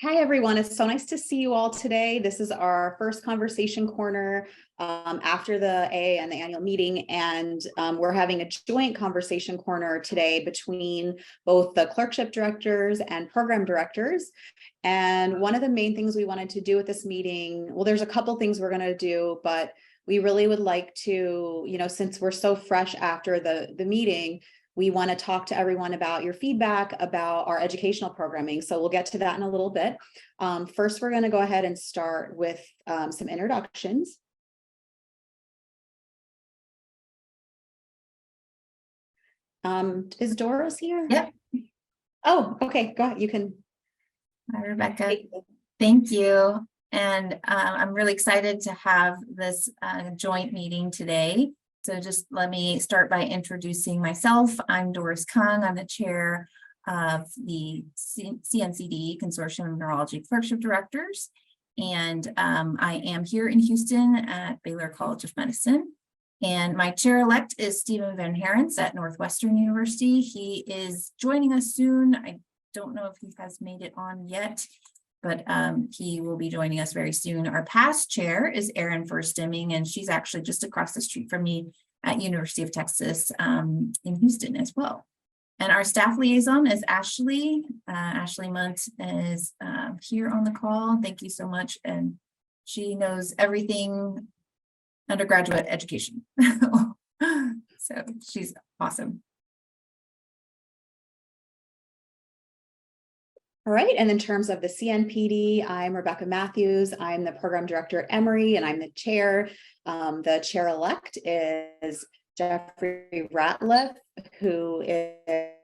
Hi, everyone. It's so nice to see you all today. This is our first conversation corner after the AA and the annual meeting, and we're having a joint conversation corner today between both the clerkship directors and program directors. And one of the main things we wanted to do at this meeting, well, there's a couple things we're going to do, but we really would like to, since we're so fresh after the meeting, we want to talk to everyone about your feedback about our educational programming. So we'll get to that in a little bit. First, we're going to go ahead and start with some introductions. Is Doris here? Yep. Oh, okay. Go ahead. You can. Hi, Rebecca. Thank you. And I'm really excited to have this joint meeting today. So just let me start by introducing myself. I'm Doris Kung. I'm the chair of the CNCD, Consortium of Neurology Clerkship Directors. And I am here in Houston at Baylor College of Medicine. And my chair-elect is Stephen Van Herens at Northwestern University. He is joining us soon. I don't know if he has made it on yet, but he will be joining us very soon. Our past chair is Erin Furstemming, and she's actually just across the street from me at University of Texas in Houston as well. And our staff liaison is Ashley. Ashley Muntz is here on the call. Thank you so much. And she knows everything undergraduate education. So she's awesome. All right, and in terms of the CNPD, I'm Rebecca Matthews. I'm the program director at Emory, and I'm the chair. The chair-elect is Jeffrey Ratliff, who is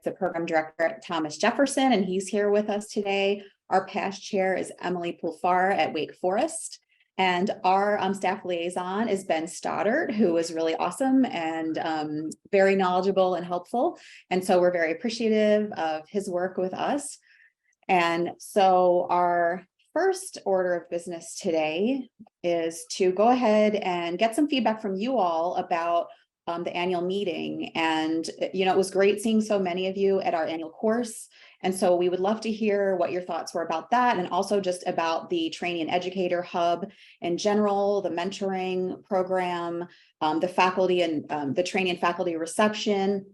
the program director at Thomas Jefferson, and he's here with us today. Our past chair is Emily Pulfar at Wake Forest, and our staff liaison is Ben Stoddard, who is really awesome and very knowledgeable and helpful. And so we're very appreciative of his work with us. And so our first order of business today is to go ahead and get some feedback from you all about the annual meeting. And, it was great seeing so many of you at our annual course. And so we would love to hear what your thoughts were about that, and also just about the Training and Educator Hub in general, the mentoring program, the faculty and the training and faculty reception.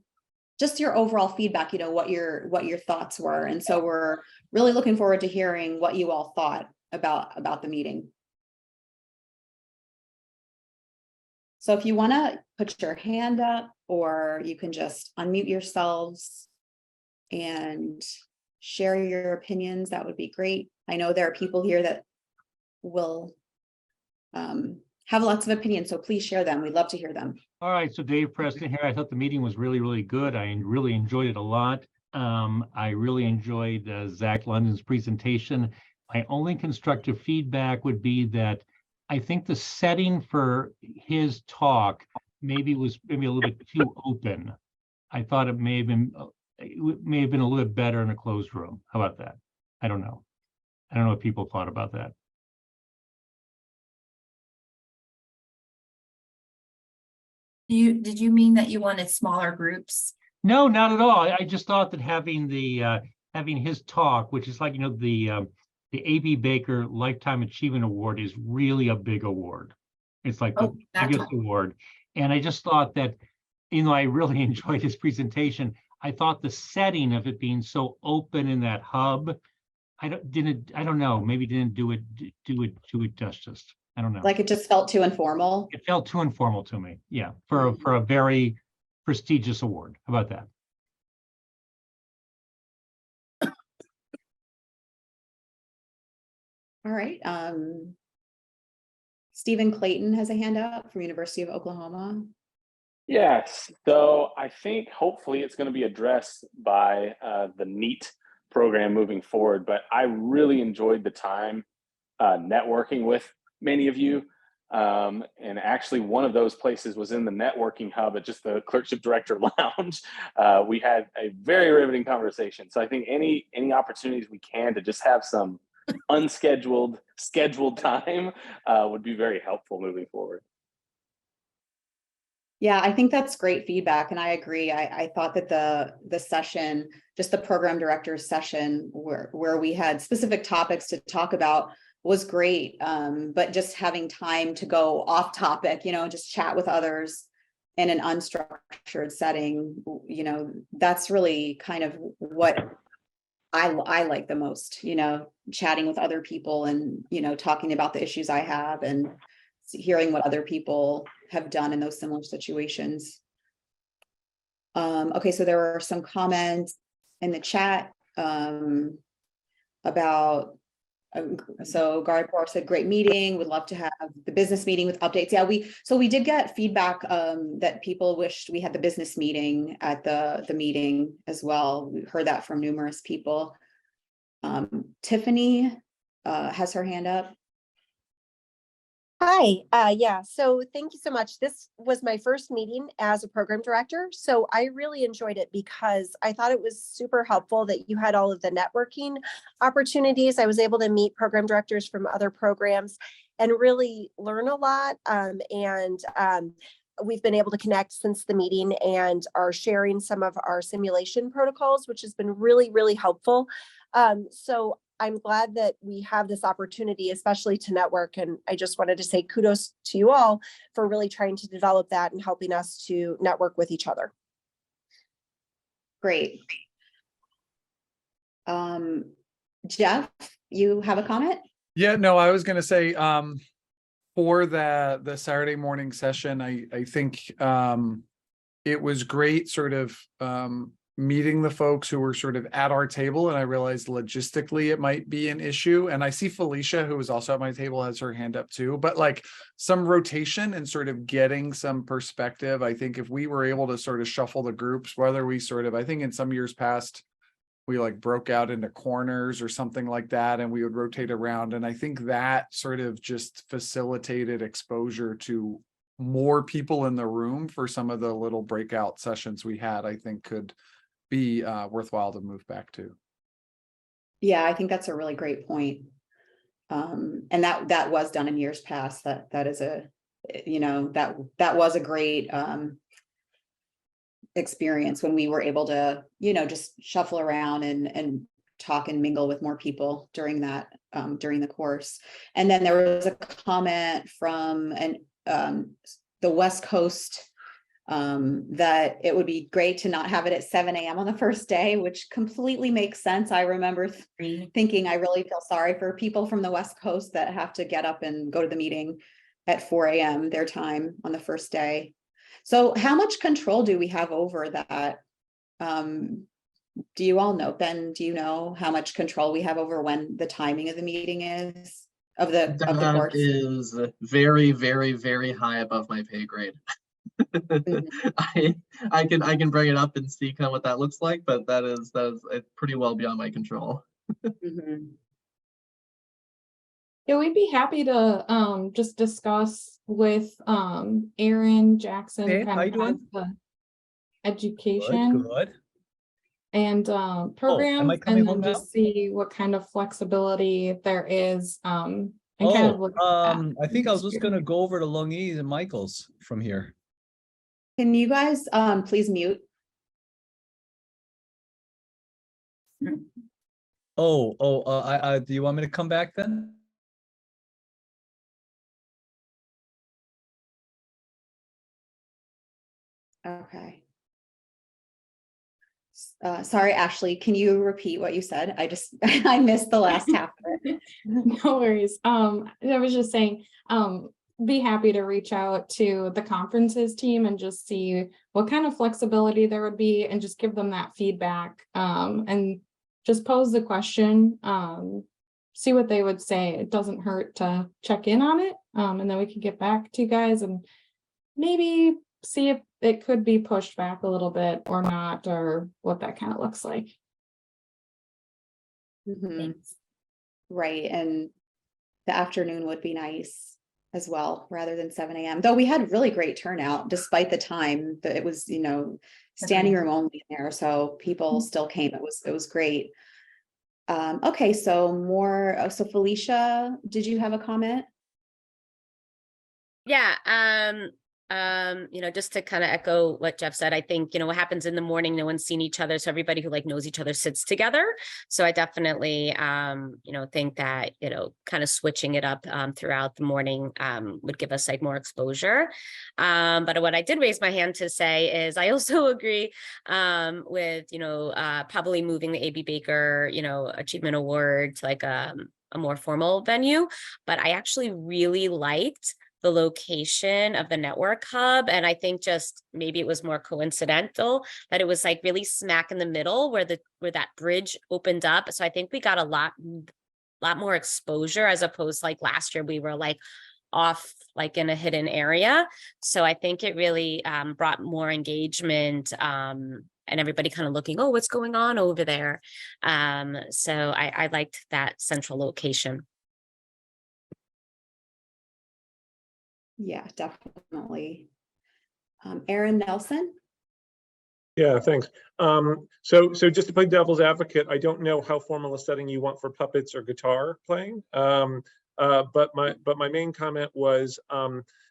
Just your overall feedback, what your thoughts were. And so we're really looking forward to hearing what you all thought about the meeting. So if you want to put your hand up, or you can just unmute yourselves and share your opinions, that would be great. I know there are people here that will have lots of opinions, so please share them. We'd love to hear them. All right, so Dave Preston here. I thought the meeting was really, really good. I really enjoyed it a lot. I really enjoyed Zach London's presentation. My only constructive feedback would be that I think the setting for his talk was a little bit too open. I thought it may have been a little bit better in a closed room. How about that? I don't know. I don't know what people thought about that. Did you mean that you wanted smaller groups? No, not at all. I just thought that having his talk, which is like, the A.B. Baker Lifetime Achievement Award is really a big award. It's like the biggest award. And I just thought that, I really enjoyed his presentation. I thought the setting of it being so open in that hub, I don't know, maybe didn't do it justice. I don't know. Like it just felt too informal. It felt too informal to me. Yeah, for a very prestigious award. How about that? All right. Stephen Clayton has a hand up from University of Oklahoma. Yes, so I think hopefully it's going to be addressed by the NEAT program moving forward, but I really enjoyed the time networking with many of you. And actually one of those places was in the networking hub at just the clerkship director lounge. We had a very riveting conversation. So I think any opportunities we can to just have some scheduled time would be very helpful moving forward. Yeah, I think that's great feedback, and I agree. I thought that the session just the program director's session where we had specific topics to talk about was great. But just having time to go off topic, just chat with others in an unstructured setting, that's really kind of what I like the most, chatting with other people and, talking about the issues I have and hearing what other people have done in those similar situations. Okay, so there were some comments in the chat about, so Garipor said, great meeting, would love to have the business meeting with updates. Yeah, we did get feedback that people wished we had the business meeting at the meeting as well. We heard that from numerous people. Tiffany has her hand up. Hi, yeah, so thank you so much. This was my first meeting as a program director, so I really enjoyed it because I thought it was super helpful that you had all of the networking opportunities. I was able to meet program directors from other programs and really learn a lot. We've been able to connect since the meeting and are sharing some of our simulation protocols, which has been really, really helpful. So I'm glad that we have this opportunity, especially to network. And I just wanted to say kudos to you all for really trying to develop that and helping us to network with each other. Great. Jeff, you have a comment? Yeah, no, I was going to say, for the Saturday morning session, I think it was great sort of meeting the folks who were sort of at our table, and I realized logistically it might be an issue. And I see Felicia, who was also at my table, has her hand up too, but like some rotation and sort of getting some perspective. I think if we were able to sort of shuffle the groups, whether we sort of, I think in some years past, we like broke out into corners or something like that, and we would rotate around. And I think that sort of just facilitated exposure to more people in the room for some of the little breakout sessions we had, I think could be worthwhile to move back to. Yeah, I think that's a really great point. And that was done in years past. That is a, that was a great experience when we were able to, just shuffle around and talk and mingle with more people during that, during the course. And then there was a comment from the West Coast that it would be great to not have it at 7 a.m. on the first day, which completely makes sense. I remember thinking I really feel sorry for people from the West Coast that have to get up and go to the meeting at 4 a.m. their time on the first day. So how much control do we have over that? Do you all know, Ben, do you know how much control we have over when the timing of the meeting is of the course? Is very, very, very high above my pay grade. I can bring it up and see kind of what that looks like, but that is pretty well beyond my control. Yeah, we'd be happy to just discuss with Aaron Jackson, Hey, kind how you of doing? the education Good. and Am I programs, coming and home then now? just see what kind of flexibility there is. And kind of look at that I think I was just next gonna year. go over to Lungies and Michael's from here. Can you guys please mute? Do you want me to come back then? Okay. Sorry, Ashley, can you repeat what you said? I missed the last half of it. No worries. I was just saying, be happy to reach out to the conferences team and just see what kind of flexibility there would be and just give them that feedback, and just pose the question, see what they would say. It doesn't hurt to check in on it, and then we can get back to you guys and maybe see if it could be pushed back a little bit or not, or what that kind of looks like. Right, and the afternoon would be nice as well, rather than 7 a.m. Though we had really great turnout despite the time that it was, standing room only there, so people still came. It was great. Okay, so so Felicia, did you have a comment? Yeah, just to kind of echo what Jeff said, I think, what happens in the morning, no one's seen each other. So everybody who like knows each other sits together. So I definitely, think that, kind of switching it up throughout the morning would give us like more exposure. But what I did raise my hand to say is I also agree with, probably moving the A.B. Baker, Achievement Award to like a more formal venue. But I actually really liked the location of the network hub. And I think just maybe it was more coincidental that it was like really smack in the middle where that bridge opened up. So I think we got a lot more exposure as opposed to like last year we were like off like in a hidden area. So I think it really brought more engagement and everybody kind of looking, oh, what's going on over there? So I liked that central location. Yeah, definitely. Aaron Nelson. Yeah, thanks. So just to play devil's advocate, I don't know how formal a setting you want for puppets or guitar playing. But my main comment was,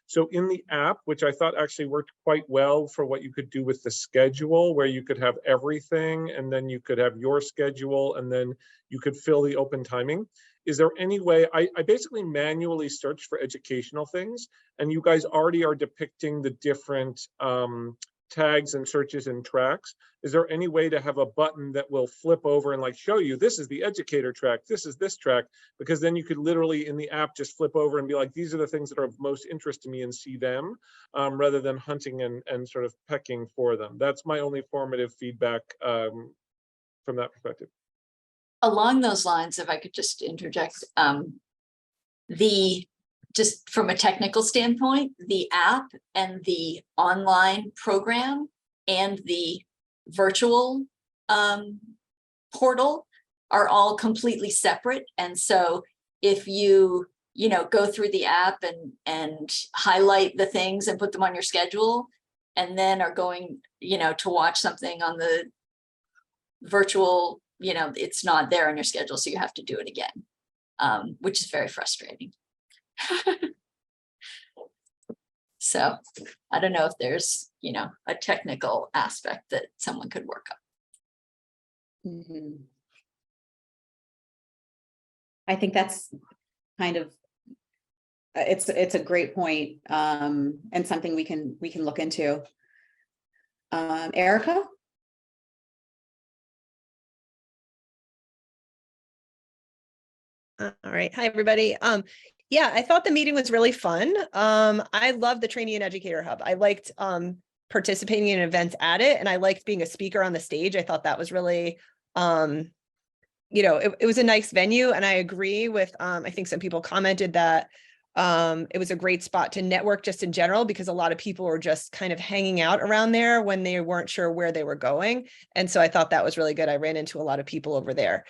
so in the app, which I thought actually worked quite well for what you could do with the schedule, where you could have everything and then you could have your schedule and then you could fill the open timing. Is there any way, I basically manually searched for educational things, and you guys already are depicting the different tags and searches and tracks. Is there any way to have a button that will flip over and like show you, this is the educator track, this is this track? Because then you could literally in the app just flip over and be like, these are the things that are of most interest to me and see them, rather than hunting and sort of pecking for them. That's my only formative feedback from that perspective. Along those lines, if I could just interject, just from a technical standpoint, the app and the online program and the virtual portal are all completely separate. And so if you, go through the app and highlight the things and put them on your schedule, and then are going, to watch something on the virtual, it's not there on your schedule, so you have to do it again, which is very frustrating. So I don't know if there's, a technical aspect that someone could work on. Mm-hmm. I think that's kind of, it's a great point, and something we can look into. Erica? All right. Hi, everybody. Yeah, I thought the meeting was really fun. I love the Training and Educator Hub. I liked participating in events at it, and I liked being a speaker on the stage. I thought that was really, it was a nice venue, and I agree with, I think some people commented that it was a great spot to network just in general, because a lot of people were just kind of hanging out around there when they weren't sure where they were going. And so I thought that was really good. I ran into a lot of people over there.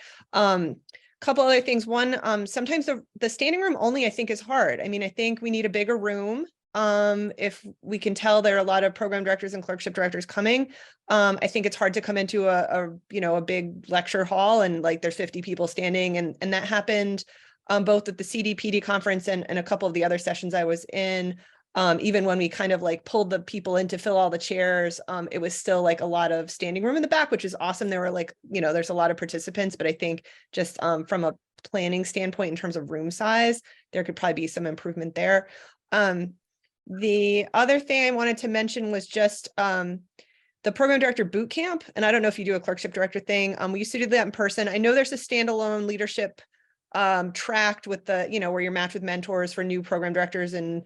Couple other things. One, sometimes the standing room only, I think, is hard. I mean, I think we need a bigger room. If we can tell there are a lot of program directors and clerkship directors coming, I think it's hard to come into a big lecture hall and like there's 50 people standing, and that happened both at the CDPD conference and a couple of the other sessions I was in. Even when we kind of like pulled the people in to fill all the chairs, it was still like a lot of standing room in the back, which is awesome. There were like, there's a lot of participants, but I think just from a planning standpoint in terms of room size, there could probably be some improvement there. The other thing I wanted to mention was just the program director boot camp. And I don't know if you do a clerkship director thing. We used to do that in person. I know there's a standalone leadership tracked with the, where you're matched with mentors for new program directors and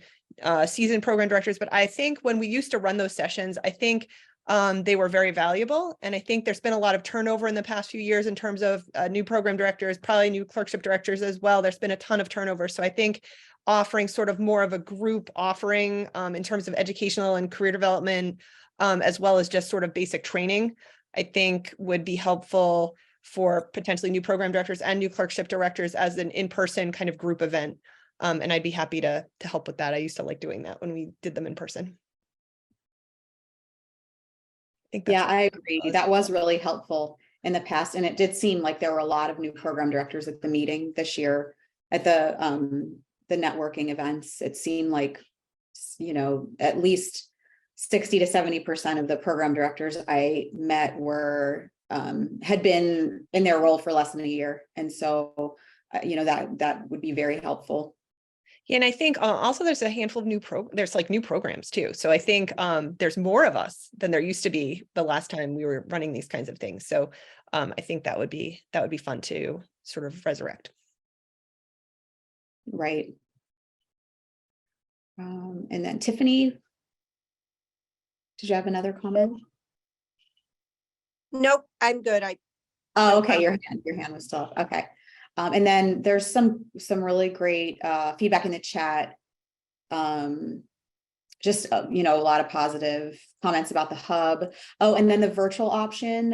seasoned program directors. But I think when we used to run those sessions, I think they were very valuable. And I think there's been a lot of turnover in the past few years in terms of new program directors, probably new clerkship directors as well. There's been a ton of turnover. So I think offering sort of more of a group offering in terms of educational and career development, as well as just sort of basic training, I think would be helpful for potentially new program directors and new clerkship directors as an in-person kind of group event. And I'd be happy to help with that. I used to like doing that when we did them in person. I agree. That was really helpful in the past. And it did seem like there were a lot of new program directors at the meeting this year at the networking events. It seemed like you know, at least 60 to 70% of the program directors I met were had been in their role for less than a year. And so, you know, that would be very helpful. Yeah, and I think also there's a handful of there's like new programs too. So I think there's more of us than there used to be the last time we were running these kinds of things. So I think that would be fun to sort of resurrect. Right. And then Tiffany, did you have another comment? Nope, I'm good. Oh, okay, your hand was still up. Okay. And then there's some really great feedback in the chat. Just you know, a lot of positive comments about the hub. Oh, and then the virtual option.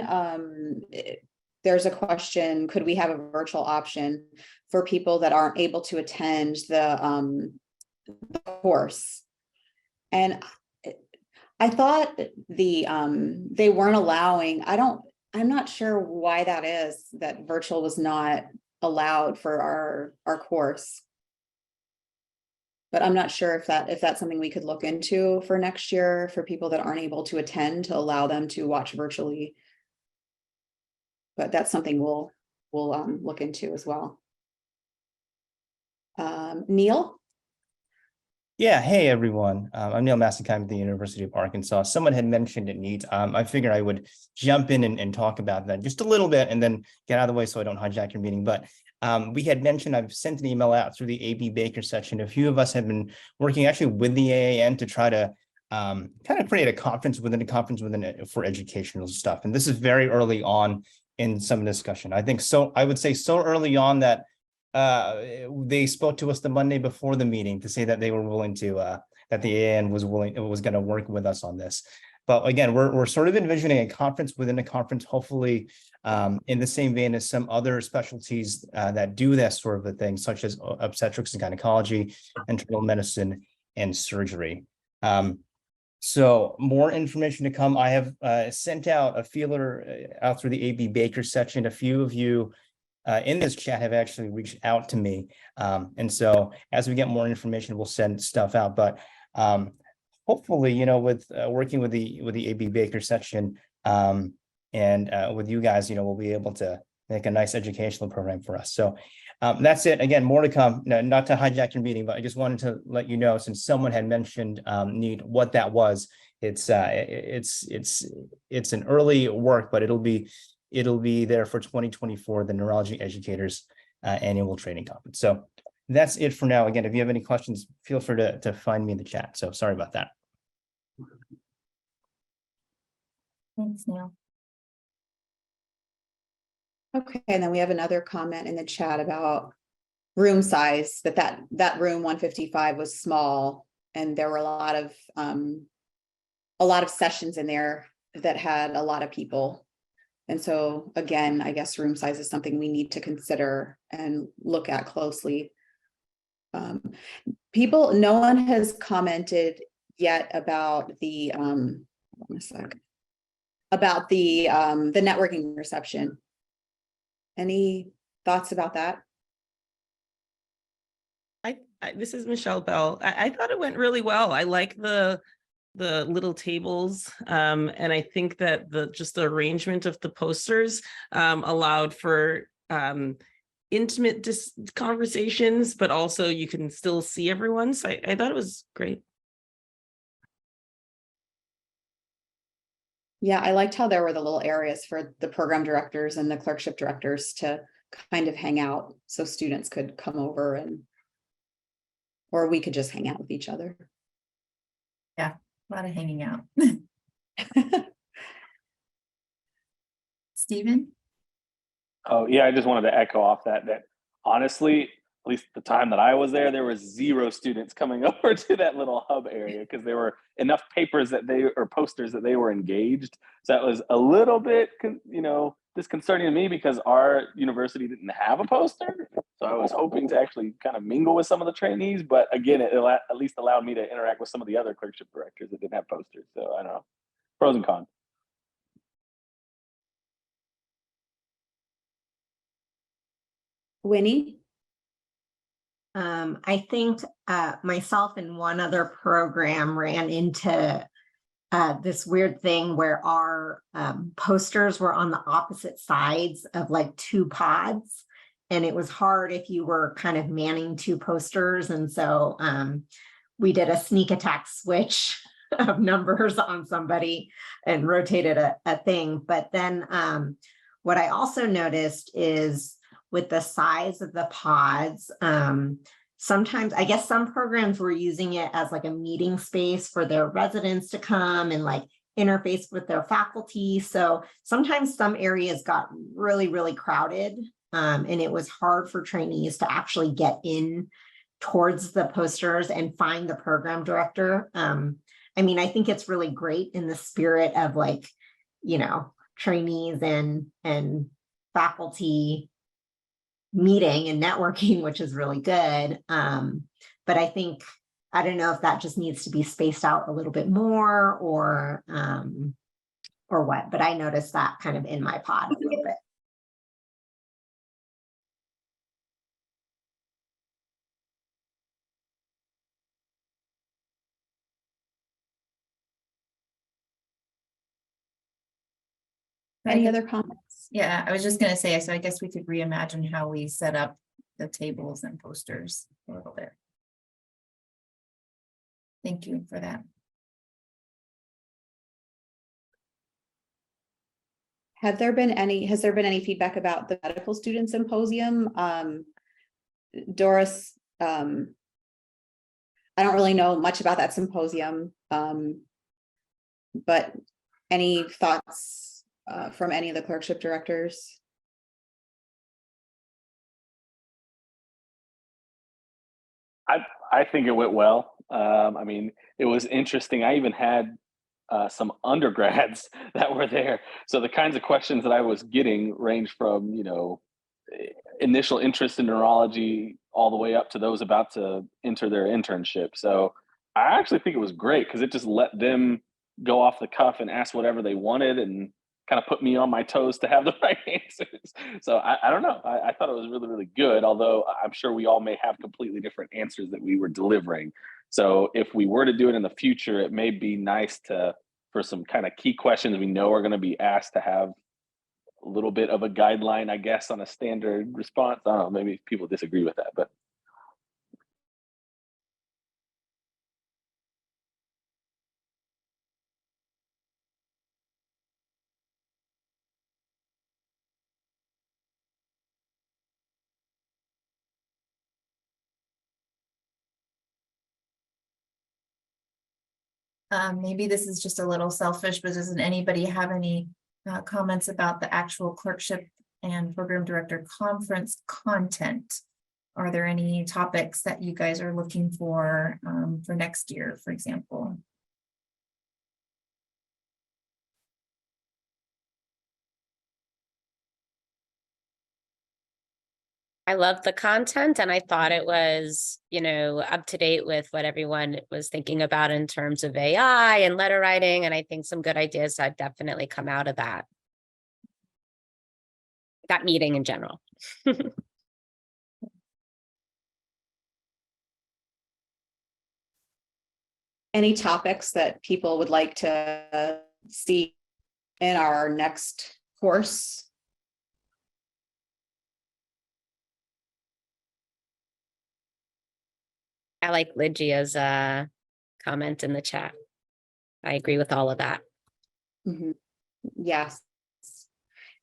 There's a question: could we have a virtual option for people that aren't able to attend the course? And I thought they weren't allowing. I'm not sure why that is, that virtual was not allowed for our course. But I'm not sure if that's something we could look into for next year for people that aren't able to attend, to allow them to watch virtually. But that's something we'll look into as well. Neil? Yeah, hey everyone. I'm Neil Massakai with the University of Arkansas. Someone had mentioned it neat. I figured I would jump in and talk about that just a little bit and then get out of the way so I don't hijack your meeting. But we had mentioned, I've sent an email out through the AB Baker section. A few of us have been working actually with the AAN to try to kind of create a conference within it for educational stuff. And this is very early on in some discussion. I think so. I would say so early on that they spoke to us the Monday before the meeting to say that they were willing to, that the AAN was going to work with us on this. But again, we're sort of envisioning a conference within a conference, hopefully in the same vein as some other specialties that do that sort of a thing, such as obstetrics and gynecology, internal medicine, and surgery. So more information to come. I have sent out a feeler out through the AB Baker section. A few of you in this chat have actually reached out to me. And so as we get more information, we'll send stuff out. But hopefully, you know, with working with the AB Baker section and with you guys, you know, we'll be able to make a nice educational program for us. So that's it. Again, more to come. No, not to hijack your meeting, but I just wanted to let you know, since someone had mentioned what that was. It's an early work, but it'll be there for 2024, the Neurology Educators Annual Training Conference. So that's it for now. Again, if you have any questions, feel free to find me in the chat. So sorry about that. Thanks, Neil. Okay, and then we have another comment in the chat about room size, that room 155 was small, and there were a lot of sessions in there that had a lot of people. And so again, I guess room size is something we need to consider and look at closely. No one has commented yet about the about the networking reception. Any thoughts about that? This is Michelle Bell. I thought it went really well. I like the little tables, and I think that just the arrangement of the posters allowed for intimate conversations, but also you can still see everyone. So I thought it was great. Yeah, I liked how there were the little areas for the program directors and the clerkship directors to kind of hang out, so students could come over or we could just hang out with each other. Yeah, a lot of hanging out. Stephen? Oh, yeah, I just wanted to echo off that honestly, at least the time that I was there was 0 students coming over to that little hub area because there were enough posters that they were engaged. So that was a little bit, disconcerting to me because our university didn't have a poster. So I was hoping to actually kind of mingle with some of the trainees, but again, it at least allowed me to interact with some of the other clerkship directors that didn't have posters. So I don't know, pros and cons. Winnie? I think myself and one other program ran into this weird thing where our posters were on the opposite sides of like two pods. And it was hard if you were kind of manning two posters. And so we did a sneak attack switch of numbers on somebody and rotated a thing. But then what I also noticed is with the size of the pods, sometimes I guess some programs were using it as like a meeting space for their residents to come and like interface with their faculty. So sometimes some areas got really, really crowded, and it was hard for trainees to actually get in towards the posters and find the program director. I mean, I think it's really great in the spirit of like, you know, trainees and faculty meeting and networking, which is really good. But I think, I don't know if that just needs to be spaced out a little bit more or what, but I noticed that kind of in my pod a little bit. Any other comments? Yeah, I was just gonna say, so I guess we could reimagine how we set up the tables and posters a little bit. Thank you for that. Has there been any feedback about the medical student symposium? Doris, I don't really know much about that symposium, but any thoughts from any of the clerkship directors? I think it went well. I mean, it was interesting. I even had some undergrads that were there. So the kinds of questions that I was getting ranged from, you know, initial interest in neurology all the way up to those about to enter their internship. So I actually think it was great because it just let them go off the cuff and ask whatever they wanted and kind of put me on my toes to have the right answers. So I don't know. I thought it was really, really good, although I'm sure we all may have completely different answers that we were delivering. So if we were to do it in the future, it may be nice to, for some kind of key questions we know are going to be asked, to have a little bit of a guideline, I guess, on a standard response. I don't know, maybe people disagree with that, but Maybe this is just a little selfish, but doesn't anybody have any comments about the actual clerkship and program director conference content? Are there any topics that you guys are looking for next year, for example? I loved the content and I thought it was, you know, up to date with what everyone was thinking about in terms of AI and letter writing. And I think some good ideas have definitely come out of that meeting in general. Any topics that people would like to see in our next course? I like Lygia's comment in the chat. I agree with all of that. Mm-hmm. Yes.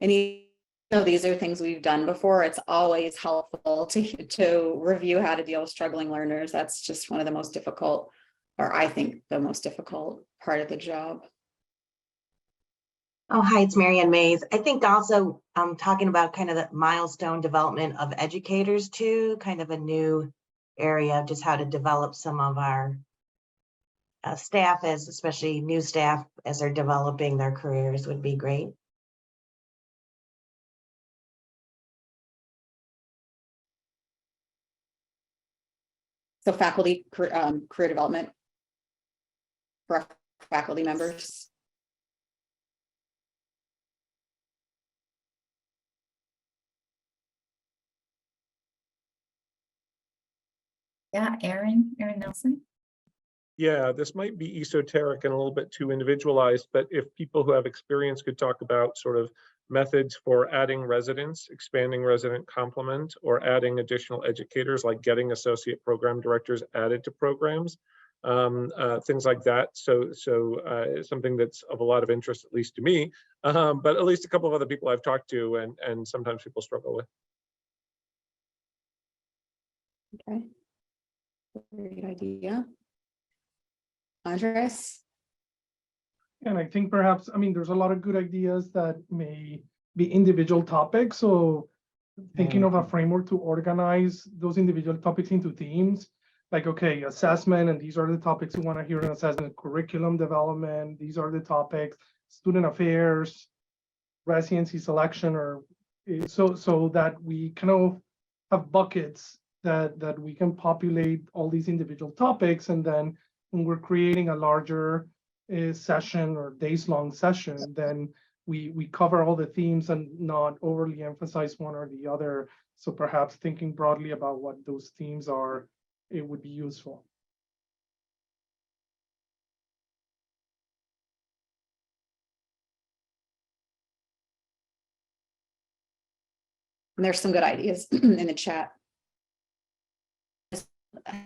And even though these are things we've done before, it's always helpful to review how to deal with struggling learners. That's just one of the most difficult, or I think the most difficult part of the job. Oh, hi, it's Marianne Mays. I think also talking about kind of the milestone development of educators too, kind of a new area of just how to develop some of our staff, as especially new staff as they're developing their careers, would be great. So faculty career development for faculty members. Yeah, Aaron Nelson. Yeah, this might be esoteric and a little bit too individualized, but if people who have experience could talk about sort of methods for adding residents, expanding resident complement, or adding additional educators, like getting associate program directors added to programs, things like that. So something that's of a lot of interest, at least to me, but at least a couple of other people I've talked to, and sometimes people struggle with. Okay. Very good idea. Andres? And I think perhaps, I mean, there's a lot of good ideas that may be individual topics. So thinking of a framework to organize those individual topics into themes, like, okay, assessment, and these are the topics we want to hear in assessment, curriculum development, these are the topics, student affairs, residency selection, or so that we kind of have buckets that we can populate all these individual topics, and then when we're creating a larger session or days-long session, then we cover all the themes and not overly emphasize one or the other. So perhaps thinking broadly about what those themes are, it would be useful. And there's some good ideas in the chat.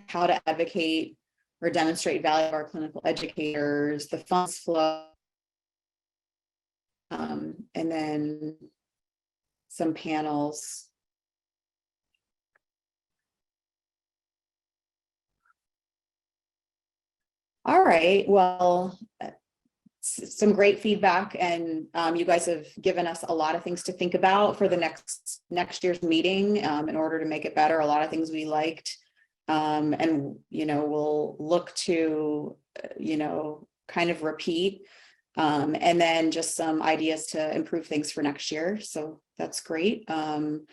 How to advocate or demonstrate value of our clinical educators, the funds flow, and then some panels. All right, well, some great feedback, and you guys have given us a lot of things to think about for the next year's meeting in order to make it better. A lot of things we liked, and we'll look to kind of repeat, and then just some ideas to improve things for next year. So that's great. And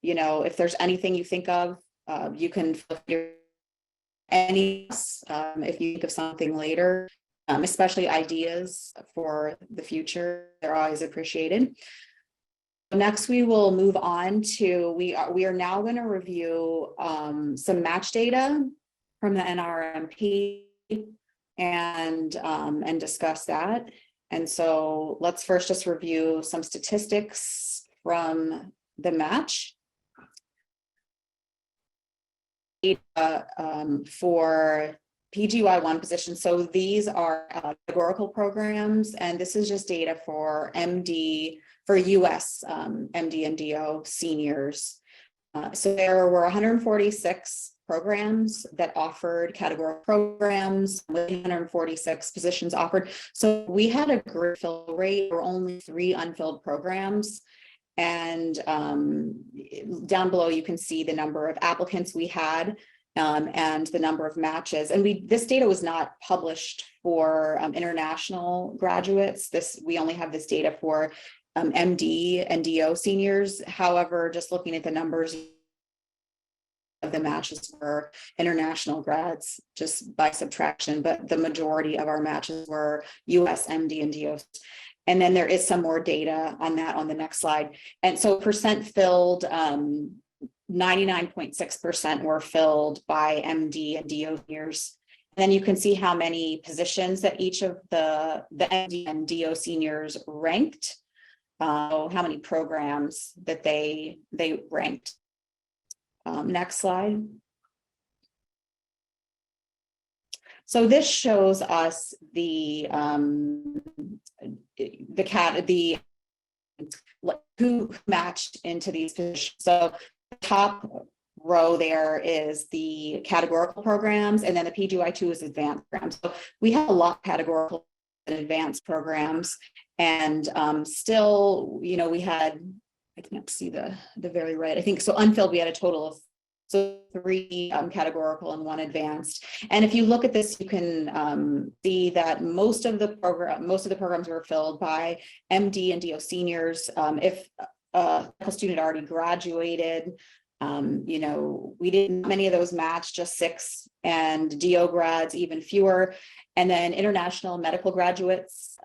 if there's anything you think of, you can if you think of something later, especially ideas for the future, they're always appreciated. Next, we will move on to, we are now going to review some match data from the NRMP and discuss that. And so let's first just review some statistics from the match. For PGY1 positions. So these are categorical programs, and this is just data for MD, for US MD and DO seniors. So there were 146 programs that offered categorical programs, with 146 positions offered. So we had a great fill rate. There were only 3 unfilled programs. And down below, you can see the number of applicants we had and the number of matches. And this data was not published for international graduates. We only have this data for MD and DO seniors. However, just looking at the numbers of the matches for international grads, just by subtraction, but the majority of our matches were US MD and DO. And then there is some more data on that on the next slide. And so percent filled, 99.6% were filled by MD and DO seniors. And then you can see how many positions that each of the MD and DO seniors ranked, how many programs that they ranked. Next slide. So this shows us who matched into these positions. So the top row there is the categorical programs, and then the PGY2 is advanced programs. So we have a lot of categorical and advanced programs, and still, we had, I can't see the very right, I think so unfilled, we had a total of 3 categorical and 1 advanced. And if you look at this, you can see that most of the programs were filled by MD and DO seniors. If a student already graduated, we didn't, many of those match, just 6, and DO grads even fewer. And then international medical graduates,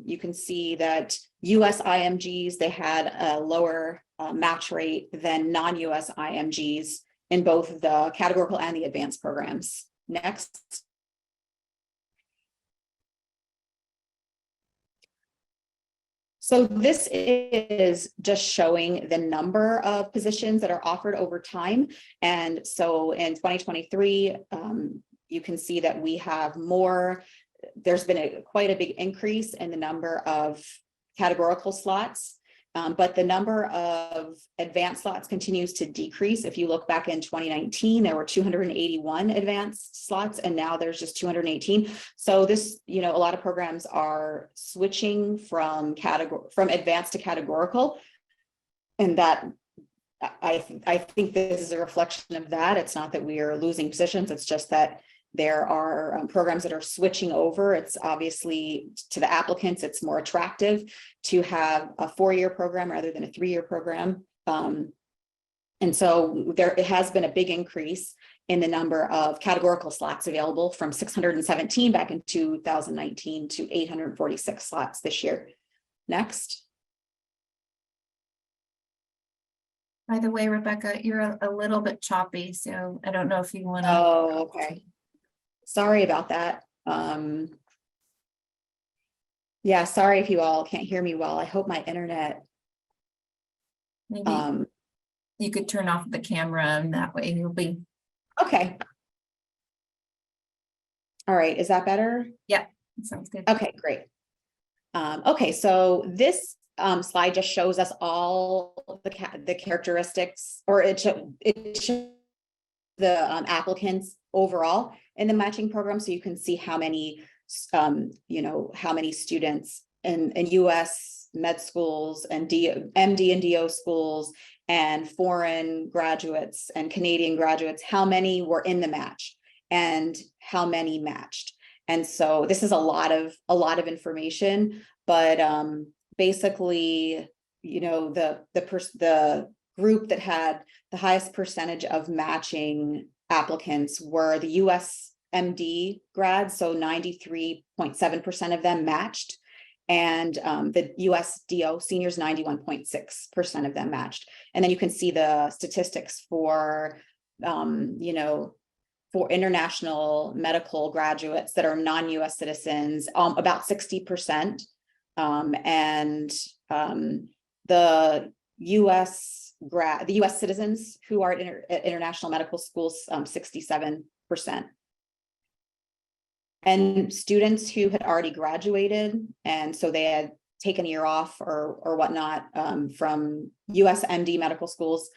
you can see that US IMGs, they had a lower match rate than non-US IMGs. in both the categorical and the advanced programs. Next. So this is just showing the number of positions that are offered over time. And so in 2023, you can see that we have more, there's been quite a big increase in the number of categorical slots. But the number of advanced slots continues to decrease. If you look back in 2019, there were 281 advanced slots, and now there's just 218. So this, a lot of programs are switching from advanced to categorical, and that I think this is a reflection of that. It's not that we are losing positions; it's just that there are programs that are switching over. It's obviously, to the applicants, it's more attractive to have a 4-year program rather than a 3-year program. And so it has been a big increase in the number of categorical slots available from 617 back in 2019 to 846 slots this year. Next. By the way, Rebecca, you're a little bit choppy, so I don't know if you want to. Oh, okay. Sorry about that. Yeah, sorry if you all can't hear me well. I hope my internet. Maybe you could turn off the camera, and that way you'll be. Okay. All right, is that better? Yeah, sounds good. Okay, great. Okay, so this slide just shows us all the characteristics, or it shows the applicants overall in the matching program, so you can see how many how many students in US med schools and MD and DO schools and foreign graduates and Canadian graduates, how many were in the match and how many matched. And so this is a lot of information, but basically, the group that had the highest percentage of matching applicants were the US MD grads, so 93.7% of them matched, and the US DO seniors, 91.6% of them matched. And then you can see the statistics for for international medical graduates that are non-US citizens, about 60%, and the US citizens who are at international medical schools, 67%. And students who had already graduated, and so they had taken a year off or whatnot from US MD medical schools,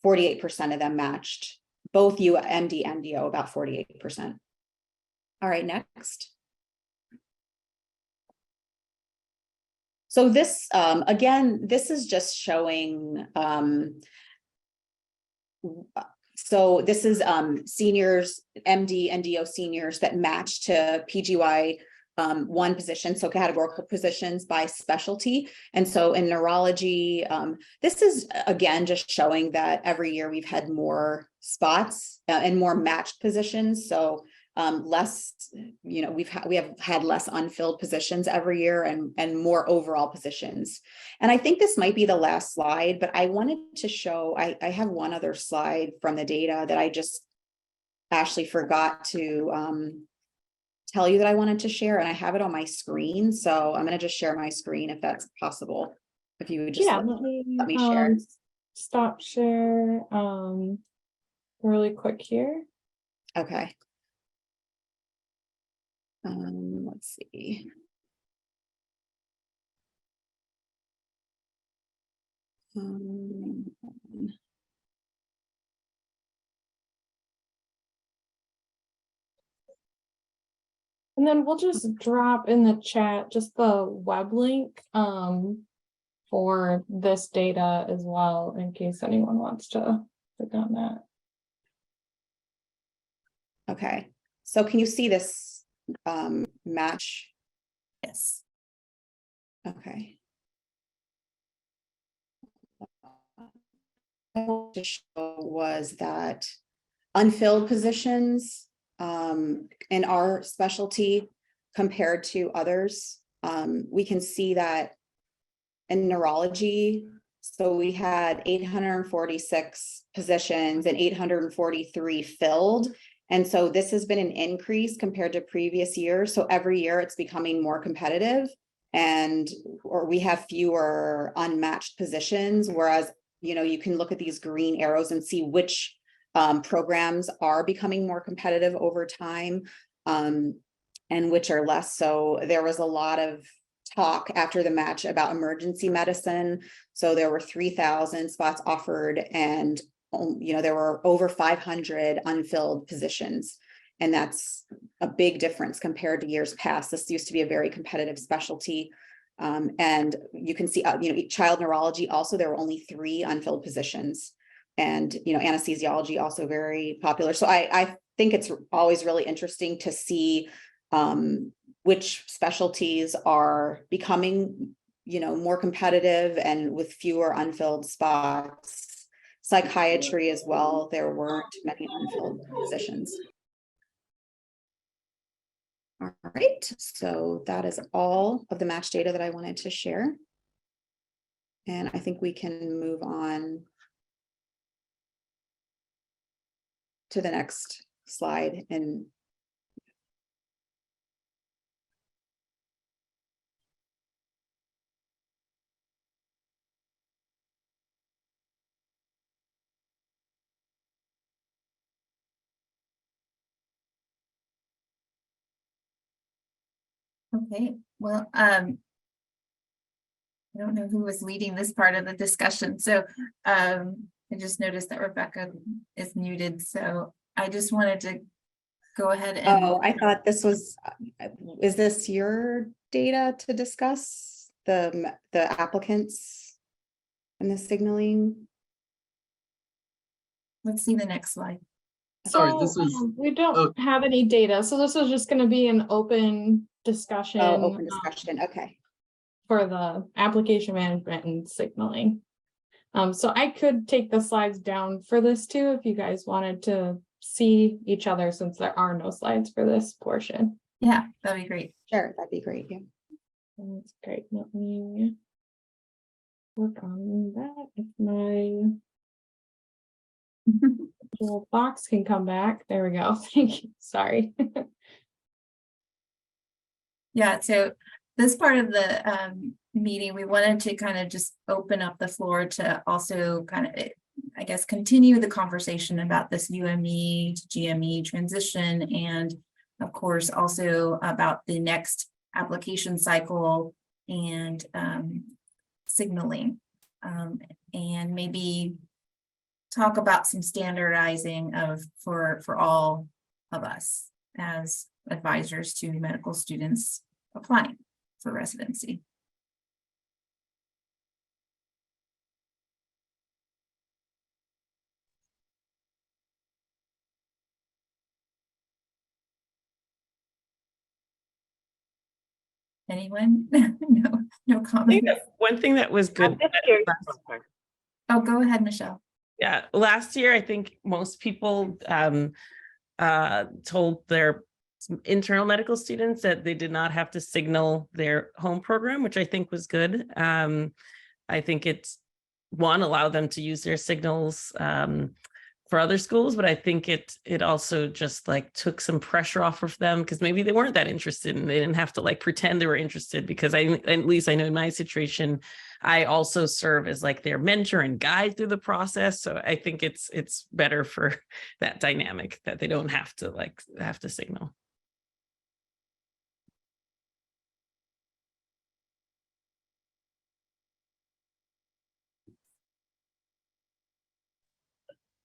48% of them matched. Both MD and DO, about 48%. All right, next. So this, again, this is just showing, so this is seniors, MD and DO seniors that match to PGY 1 position, so categorical positions by specialty. And so in neurology, this is again just showing that every year we've had more spots and more matched positions. So less, we have had less unfilled positions every year and more overall positions. And I think this might be the last slide, but I wanted to show, I have one other slide from the data that I just actually forgot to tell you that I wanted to share, and I have it on my screen. So I'm going to just share my screen if that's possible. If you would just let me share. Stop share really quick here. Okay. Let's see. And then we'll just drop in the chat just the web link for this data as well, in case anyone wants to click on that. Okay, so can you see this match? Yes. Okay. What I wanted to show was that unfilled positions in our specialty compared to others, we can see that in neurology, So we had 846 positions and 843 filled. And so this has been an increase compared to previous years. So every year it's becoming more competitive, or we have fewer unmatched positions, whereas, you know, you can look at these green arrows and see which programs are becoming more competitive over time, and which are less. So there was a lot of talk after the match about emergency medicine. So there were 3,000 spots offered, and you know, there were over 500 unfilled positions. And that's a big difference compared to years past. This used to be a very competitive specialty. And you can see, you know, child neurology also, there were only 3 unfilled positions. And, you know, anesthesiology also very popular. So I think it's always really interesting to see which specialties are becoming, you know, more competitive and with fewer unfilled spots. Psychiatry as well, there weren't many unfilled positions. All right, so that is all of the match data that I wanted to share. And I think we can move on to the next slide. And Okay, well, I don't know who was leading this part of the discussion. So I just noticed that Rebecca is muted. So I just wanted to go ahead and. oh, I thought this was, is this your data to discuss the applicants and the signaling? Let's see the next slide. Sorry, So, this was. we don't oh. have any data, so this is just going to be an open discussion. Oh, open discussion. Okay. For the application management and signaling. So I could take the slides down for this too, if you guys wanted to see each other, since there are no slides for this portion. Yeah, that'd be great. Sure, that'd be great. Yeah. That's great. Let me work on that. If my little box can come back. There we go. Thank you. Sorry. Yeah, so this part of the meeting, we wanted to kind of just open up the floor to also kind of, I guess, continue the conversation about this UME to GME transition, and of course also about the next application cycle and signaling, and maybe talk about some standardizing for all of us as advisors to medical students applying for residency. Anyone? No comment. One thing that was good. Oh, go ahead, Michelle. Yeah, last year, I think most people told their internal medical students that they did not have to signal their home program, which I think was good. I think it's allow them to use their signals for other schools, but I think it also just like took some pressure off of them, because maybe they weren't that interested and they didn't have to like pretend they were interested, because at least I know in my situation, I also serve as like their mentor and guide through the process. So I think it's better for that dynamic, that they don't have to signal.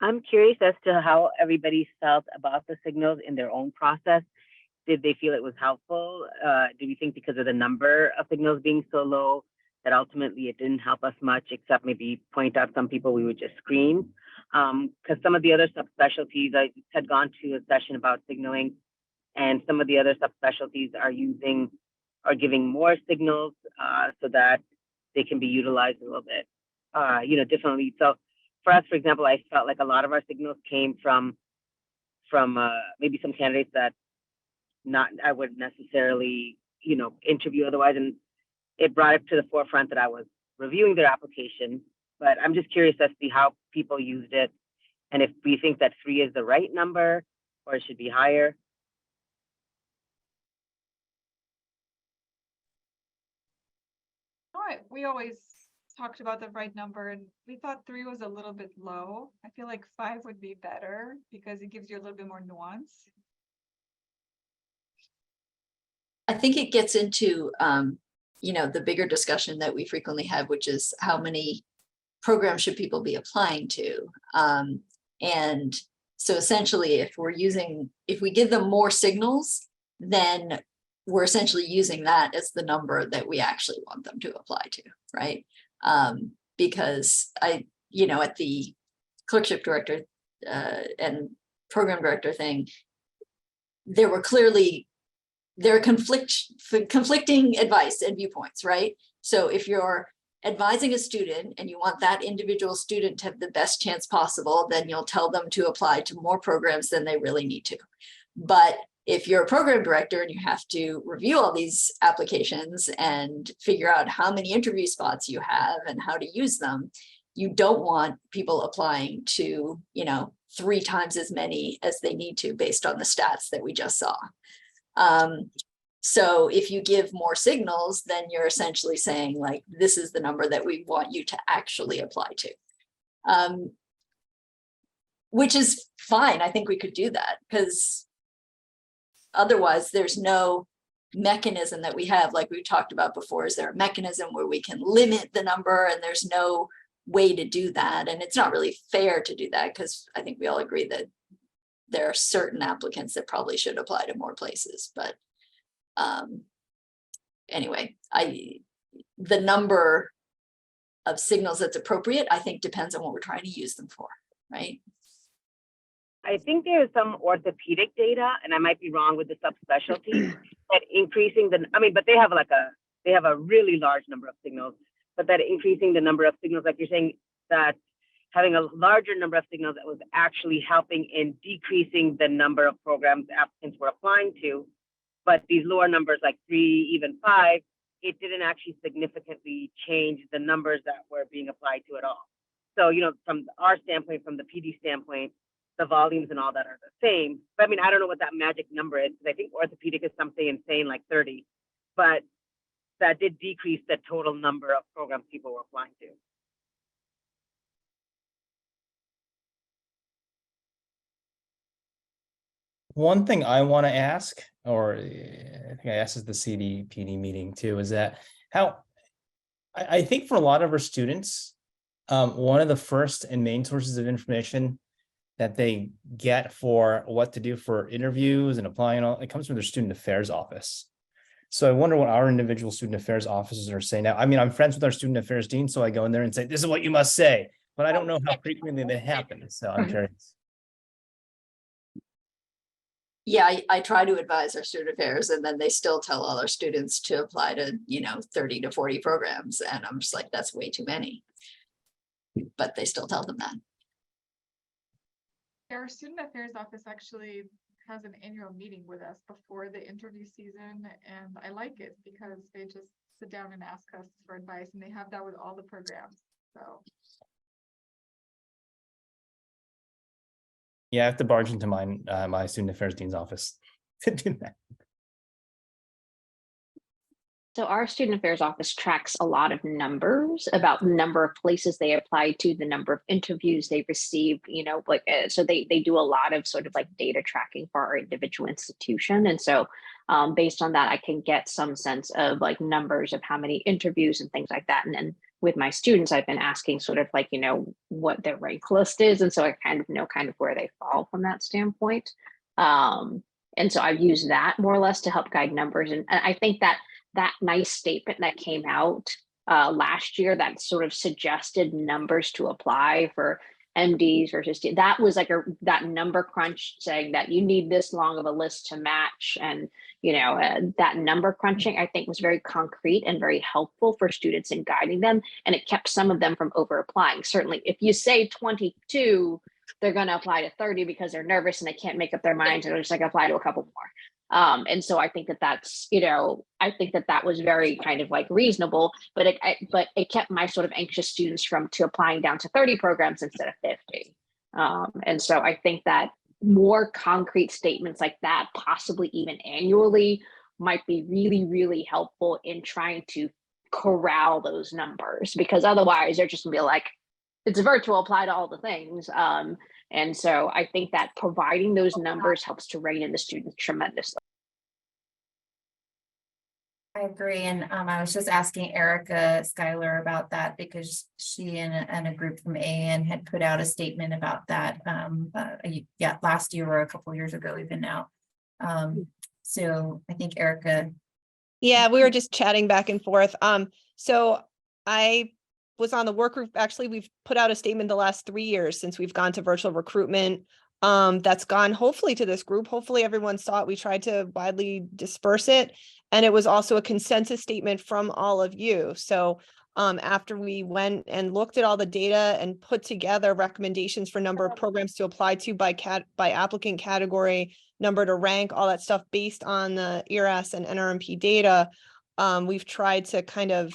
I'm curious as to how everybody felt about the signals in their own process. Did they feel it was helpful? Do we think because of the number of signals being so low that ultimately it didn't help us much, except maybe point out some people we would just screen? Because some of the other subspecialties, I had gone to a session about signaling, and some of the other subspecialties are giving more signals so that they can be utilized a little bit, differently. So for us, for example, I felt like a lot of our signals came from maybe some candidates that I would necessarily, interview otherwise. And it brought it to the forefront that I was reviewing their application, but I'm just curious as to how people used it. And if we think that 3 is the right number or it should be higher. We always talked about the right number, and we thought 3 was a little bit low. I feel like 5 would be better because it gives you a little bit more nuance. I think it gets into, you know, the bigger discussion that we frequently have, which is how many programs should people be applying to? And so essentially, if we give them more signals, then we're essentially using that as the number that we actually want them to apply to, right? Because you know, at the clerkship director and program director thing, there are conflicting advice and viewpoints, right? So if you're advising a student and you want that individual student to have the best chance possible, then you'll tell them to apply to more programs than they really need to. But if you're a program director and you have to review all these applications and figure out how many interview spots you have and how to use them, you don't want people applying to, you know, 3 times as many as they need to based on the stats that we just saw. So if you give more signals, then you're essentially saying, like, this is the number that we want you to actually apply to, which is fine. I think we could do that, because otherwise there's no mechanism that we have, like we talked about before. Is there a mechanism where we can limit the number? And there's no way to do that. And it's not really fair to do that, because I think we all agree that there are certain applicants that probably should apply to more places. But anyway, the number of signals that's appropriate, I think, depends on what we're trying to use them for, right? I think there's some orthopedic data, and I might be wrong with the subspecialty, that increasing but they have a really large number of signals, but that increasing the number of signals, like you're saying, that having a larger number of signals that was actually helping in decreasing the number of programs applicants were applying to. But these lower numbers, like 3, even 5, it didn't actually significantly change the numbers that were being applied to at all. So, you know, from our standpoint, from the PD standpoint, the volumes and all that are the same. But I mean, I don't know what that magic number is, because I think orthopedic is something insane like 30, but that did decrease the total number of programs people were applying to. One thing I want to ask, or I think I asked at the CDPD meeting too, is that I think for a lot of our students, one of the first and main sources of information that they get for what to do for interviews and applying, it comes from their student affairs office. So I wonder what our individual student affairs offices are saying now. I mean, I'm friends with our student affairs dean, so I go in there and say, this is what you must say, but I don't know how frequently that happens. So I'm curious. Yeah, I try to advise our student affairs, and then they still tell all our students to apply to, you know, 30 to 40 programs. And I'm just like, that's way too many. But they still tell them that. Our student affairs office actually has an annual meeting with us before the interview season, and I like it because they just sit down and ask us for advice, and they have that with all the programs. So Yeah, I have to barge into my student affairs dean's office to do that. So our student affairs office tracks a lot of numbers about the number of places they applied to, the number of interviews they received, you know, like, so they do a lot of sort of like data tracking for our individual institution. And so based on that, I can get some sense of like numbers of how many interviews and things like that. And then with my students, I've been asking sort of like, you know, what their rank list is. And so I kind of know kind of where they fall from that standpoint. And so I've used that more or less to help guide numbers. And I think that nice statement that came out last year that sort of suggested numbers to apply for MDs versus that was like that number crunch saying that you need this long of a list to match. And, you know, that number crunching, I think, was very concrete and very helpful for students in guiding them. And it kept some of them from over applying. Certainly, if you say 22, they're going to apply to 30 because they're nervous and they can't make up their minds. And they're just like apply to a couple more. And so I think that that's, I think that that was very kind of like reasonable, but it kept my sort of anxious students to applying down to 30 programs instead of 50. And so I think that more concrete statements like that, possibly even annually, might be really, really helpful in trying to corral those numbers, because otherwise they're just gonna be like, it's virtual, apply to all the things. And so I think that providing those numbers helps to rein in the students tremendously. I agree. And I was just asking Erica Schuyler about that because she and a group from AN had put out a statement about that last year or a couple of years ago even now. So I think Erica. Yeah, we were just chatting back and forth. So I was on the work group. Actually, we've put out a statement the last 3 years since we've gone to virtual recruitment. That's gone hopefully to this group. Hopefully everyone saw it. We tried to widely disperse it. And it was also a consensus statement from all of you. So after we went and looked at all the data and put together recommendations for number of programs to apply to by applicant category, number to rank, all that stuff based on the ERAS and NRMP data, we've tried to kind of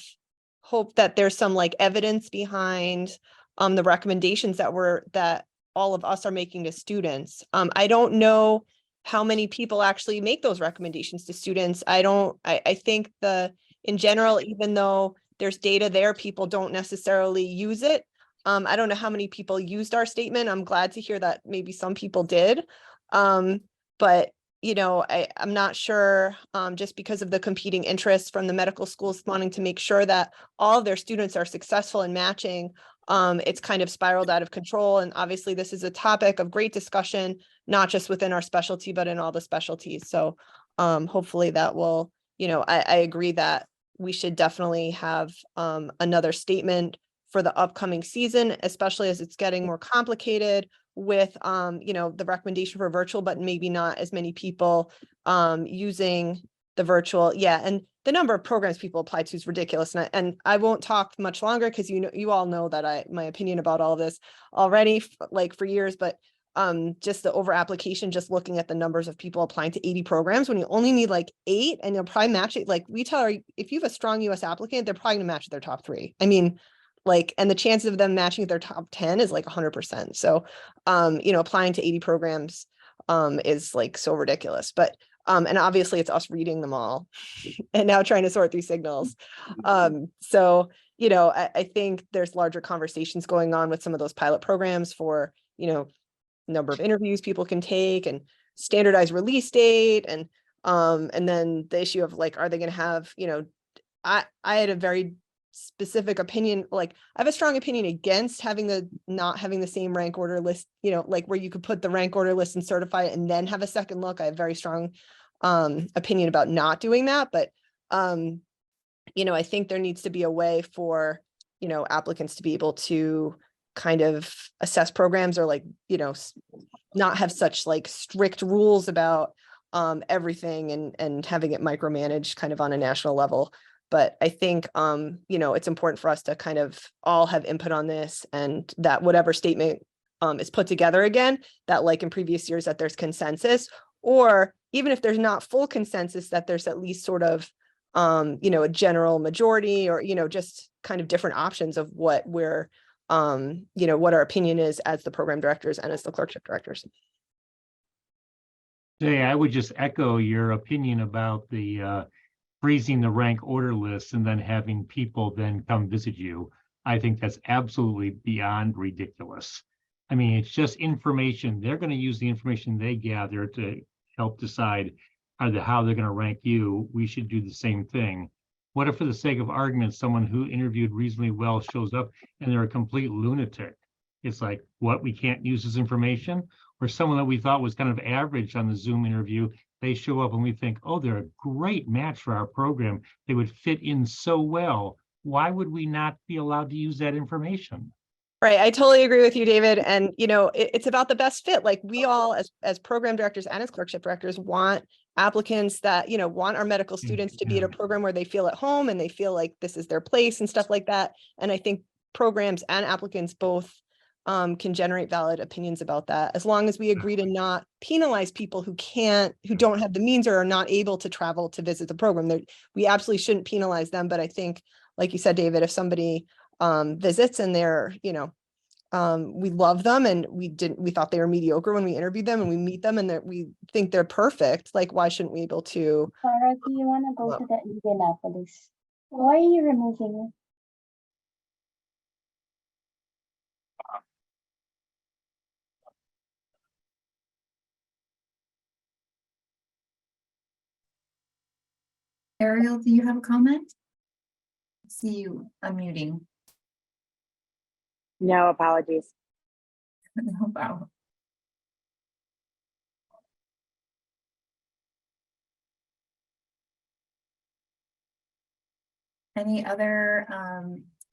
hope that there's some like evidence behind the recommendations that all of us are making to students. I don't know how many people actually make those recommendations to students. I think in general, even though there's data there, people don't necessarily use it. I don't know how many people used our statement. I'm glad to hear that maybe some people did. But I'm not sure, just because of the competing interests from the medical schools wanting to make sure that all of their students are successful in matching. It's kind of spiraled out of control. And obviously this is a topic of great discussion, not just within our specialty, but in all the specialties. So hopefully that will, I agree that we should definitely have another statement for the upcoming season, especially as it's getting more complicated with, the recommendation for virtual, but maybe not as many people using the virtual. Yeah. And the number of programs people apply to is ridiculous. And I won't talk much longer because you all know that my opinion about all of this already for years, but just the over application, just looking at the numbers of people applying to 80 programs when you only need like 8 and you'll probably match it. Like we tell if you have a strong US applicant, they're probably gonna match their top 3. I mean, and the chances of them matching their top 10 is like 100%. So, applying to 80 programs is like so ridiculous, but and obviously it's us reading them all and now trying to sort through signals. So, I think there's larger conversations going on with some of those pilot programs for, number of interviews people can take and standardized release date. And then the issue of like, are they going to have, I had a very specific opinion. Like I have a strong opinion against not having the same rank order list, like where you could put the rank order list and certify it and then have a second look. I have very strong opinion about not doing that. But, I think there needs to be a way for, applicants to be able to kind of assess programs or like, not have such like strict rules about everything and having it micromanaged kind of on a national level. But I think, it's important for us to kind of all have input on this and that whatever statement is put together again, that like in previous years that there's consensus, or even if there's not full consensus, that there's at least sort of, a general majority or, just kind of different options of what we're, what our opinion is as the program directors and as the clerkship directors. Jay, I would just echo your opinion about the freezing the rank order list and then having people then come visit you. I think that's absolutely beyond ridiculous. I mean, it's just information. They're going to use the information they gather to help decide how they're going to rank you. We should do the same thing. What if, for the sake of argument, someone who interviewed reasonably well shows up and they're a complete lunatic? It's like, what, we can't use this information? Or someone that we thought was kind of average on the Zoom interview, they show up and we think, oh, they're a great match for our program. They would fit in so well. Why would we not be allowed to use that information? Right. I totally agree with you, David. And, it's about the best fit. Like we all as program directors and as clerkship directors want applicants that, want our medical students to be at a program where they feel at home and they feel like this is their place and stuff like that. And I think programs and applicants both can generate valid opinions about that, as long as we agree to not penalize people who don't have the means or are not able to travel to visit the program. We absolutely shouldn't penalize them, but I think, like you said, David, if somebody visits and they're, we love them and we thought they were mediocre when we interviewed them, and we meet them and that we think they're perfect, like, why shouldn't we be able to? Sarah, do you want to go to the Indianapolis? Why are you removing it? Ariel, do you have a comment? See you unmuting. No, apologies. No problem. Any other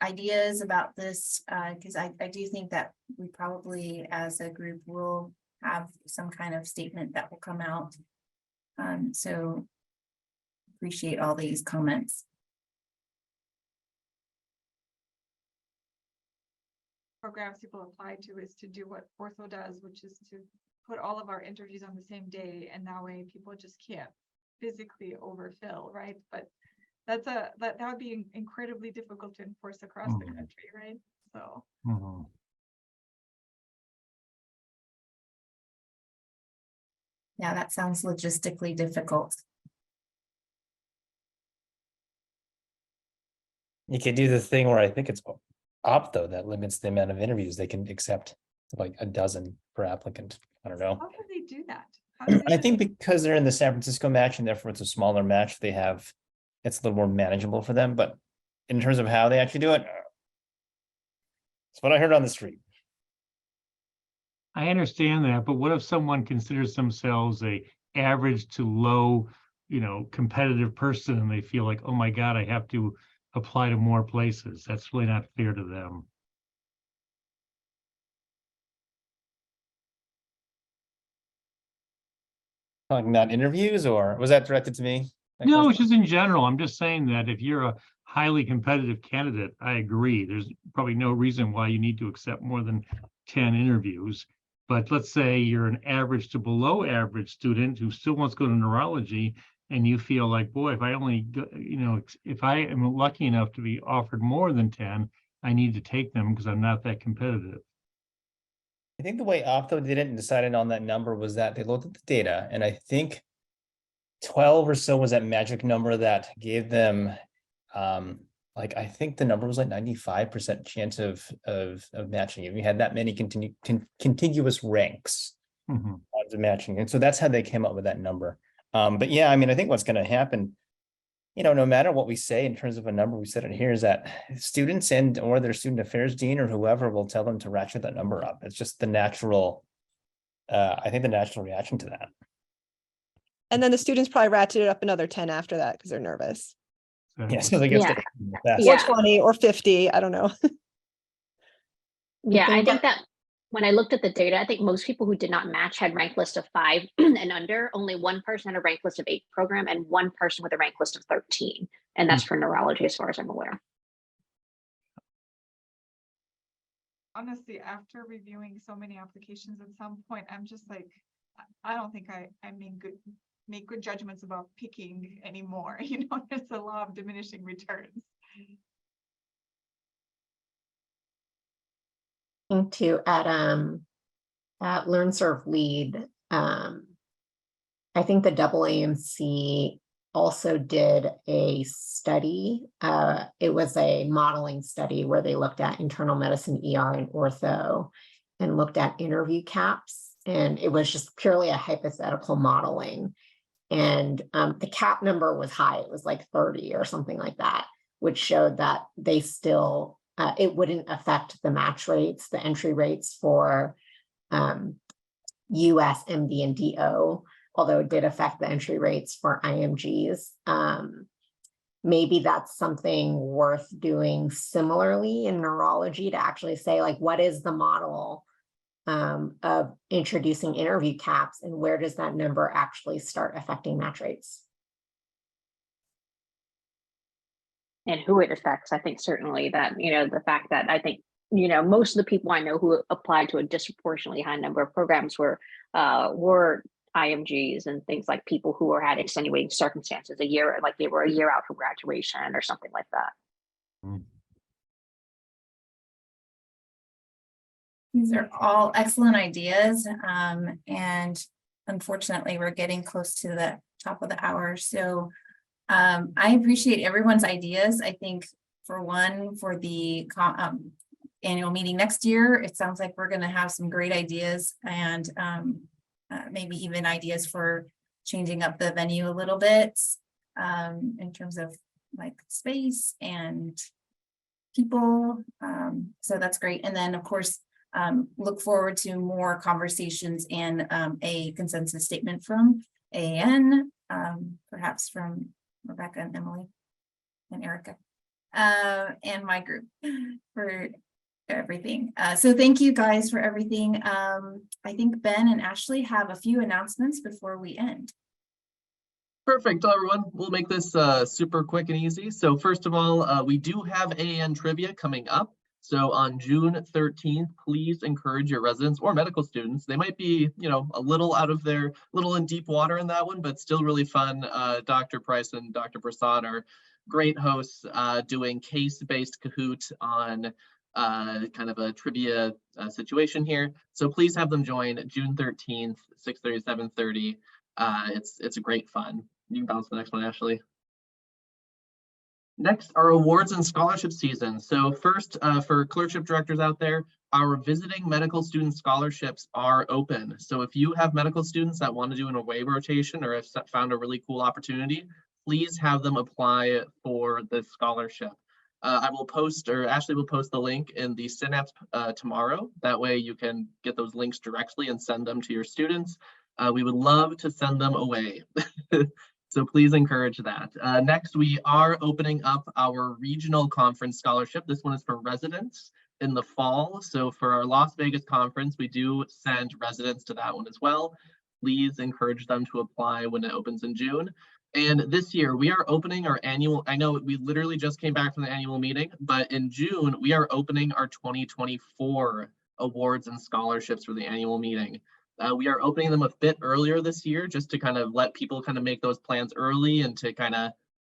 ideas about this? Because I do think that we probably as a group will have some kind of statement that will come out. So appreciate all these comments. Programs people apply to is to do what Ortho does, which is to put all of our interviews on the same day, and that way people just can't physically overfill, right? But that would be incredibly difficult to enforce across the country, right? So yeah, that sounds logistically difficult. You could do the thing where I think it's opto that limits the amount of interviews they can accept, like a dozen per applicant. I don't know. how do they do that? How do they I think because they're in the San Francisco match and therefore it's a smaller match, it's a little more manageable for them. But in terms of how they actually do it, it's what I heard on the street. I understand that, but what if someone considers themselves a average to low, competitive person, and they feel like, oh my God, I have to apply to more places? That's really not fair to them. Talking about interviews, or was that directed to me? No, it's just in general. I'm just saying that if you're a highly competitive candidate, I agree. There's probably no reason why you need to accept more than 10 interviews. But let's say you're an average to below average student who still wants to go to neurology, and you feel like, boy, if I only, if I am lucky enough to be offered more than 10, I need to take them because I'm not that competitive. I think the way Opto did it and decided on that number was that they looked at the data, and I think 12 or so was that magic number that gave them, I think the number was like 95% chance of matching. If you had that many contiguous ranks of matching, and so that's how they came up with that number. But yeah, I mean, I think what's going to happen, no matter what we say in terms of a number, we said it here, is that students or their student affairs dean or whoever will tell them to ratchet that number up. It's just the natural, I think the natural reaction to that. And then the students probably ratchet it up another 10 after that because they're nervous. Yeah, so they get or 20 or 50, I don't know. Yeah, I think that when I looked at the data, I think most people who did not match had rank list of 5 and under. Only one person had a rank list of 8 program and one person with a rank list of 13. And that's for neurology, as far as I'm aware. honestly, after reviewing so many applications, at some point, I'm just like, I don't think I make good judgments about picking anymore. It's a law of diminishing returns. To at LearnServe Lead, I think the AAMC also did a study. It was a modeling study where they looked at internal medicine, ER, and ortho, and looked at interview caps. And it was just purely a hypothetical modeling. And the cap number was high. It was like 30 or something like that, which showed that they still, it wouldn't affect the match rates, the entry rates for US, MD, and DO, although it did affect the entry rates for IMGs. Maybe that's something worth doing similarly in neurology to actually say, like, what is the model of introducing interview caps, and where does that number actually start affecting match rates? And who it affects, I think certainly that, the fact that I think you know, most of the people I know who applied to a disproportionately high number of programs were IMGs and things like people who were had extenuating circumstances a year, like they were a year out from graduation or something like that. These are all excellent ideas. And unfortunately, we're getting close to the top of the hour. So I appreciate everyone's ideas. I think for one, for the annual meeting next year, it sounds like we're going to have some great ideas and maybe even ideas for changing up the venue a little bit in terms of like space and people. So that's great. And then of course, look forward to more conversations and a consensus statement from AN, perhaps from Rebecca and Emily and Erica and my group for everything. So thank you guys for everything. I think Ben and Ashley have a few announcements before we end. Perfect. Hello, everyone. We'll make this super quick and easy. So first of all, we do have AN trivia coming up. So on June 13th, please encourage your residents or medical students. They might be, you know, a little out of their, little in deep water in that one, but still really fun. Dr. Price and Dr. Prasad are great hosts doing case-based Kahoot on kind of a trivia situation here. So please have them join June 13th, 6:30, 7:30. It's a great fun. You can bounce the next one, Ashley. Next, our awards and scholarship season. So first, for clerkship directors out there, our visiting medical student scholarships are open. So if you have medical students that want to do an away rotation or have found a really cool opportunity, please have them apply for the scholarship. I will post, or Ashley will post the link in the Synapse tomorrow. That way you can get those links directly and send them to your students. We would love to send them away. So please encourage that. Next, we are opening up our regional conference scholarship. This one is for residents in the fall. So for our Las Vegas conference, we do send residents to that one as well. Please encourage them to apply when it opens in June. And this year we are opening our annual, I know we literally just came back from the annual meeting, but in June, we are opening our 2024 awards and scholarships for the annual meeting. We are opening them a bit earlier this year just to kind of let people kind of make those plans early and to kind of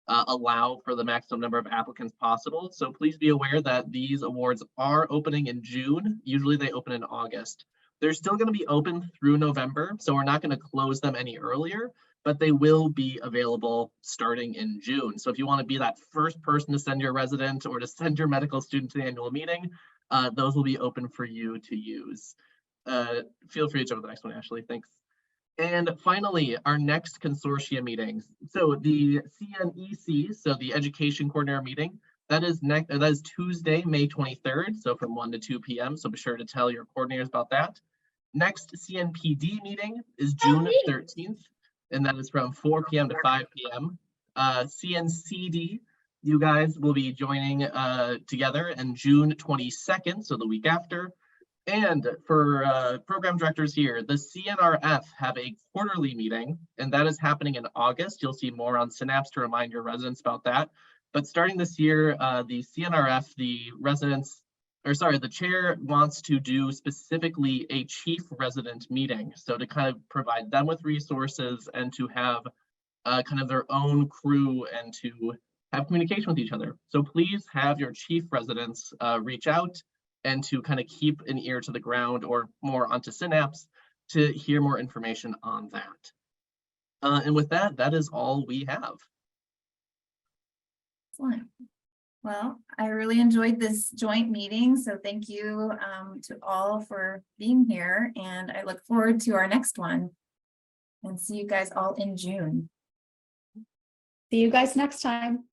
allow for the maximum number of applicants possible. So please be aware that these awards are opening in June. Usually they open in August. They're still going to be open through November, so we're not going to close them any earlier, but they will be available starting in June. So if you want to be that first person to send your resident or to send your medical student to the annual meeting, those will be open for you to use. Feel free to jump to the next one, Ashley. Thanks. And finally, our next consortia meetings. So the CNEC, so the Education Coordinator meeting, that is Tuesday, May 23rd. So from 1 to 2 p.m. So be sure to tell your coordinators about that. Next CNPD meeting is June 13th, and that is from 4 p.m. to 5 p.m. CNCD, you guys will be joining together on June 22nd, so the week after. And for program directors here, the CNRF have a quarterly meeting, and that is happening in August. You'll see more on Synapse to remind your residents about that. But starting this year, the CNRF, the chair wants to do specifically a chief resident meeting. So to kind of provide them with resources and to have kind of their own crew and to have communication with each other. So please have your chief residents reach out and to kind of keep an ear to the ground or more onto Synapse to hear more information on that. And with that, that is all we have. Excellent. Well, I really enjoyed this joint meeting, so thank you to all for being here, and I look forward to our next one and see you guys all in June. See you guys next time.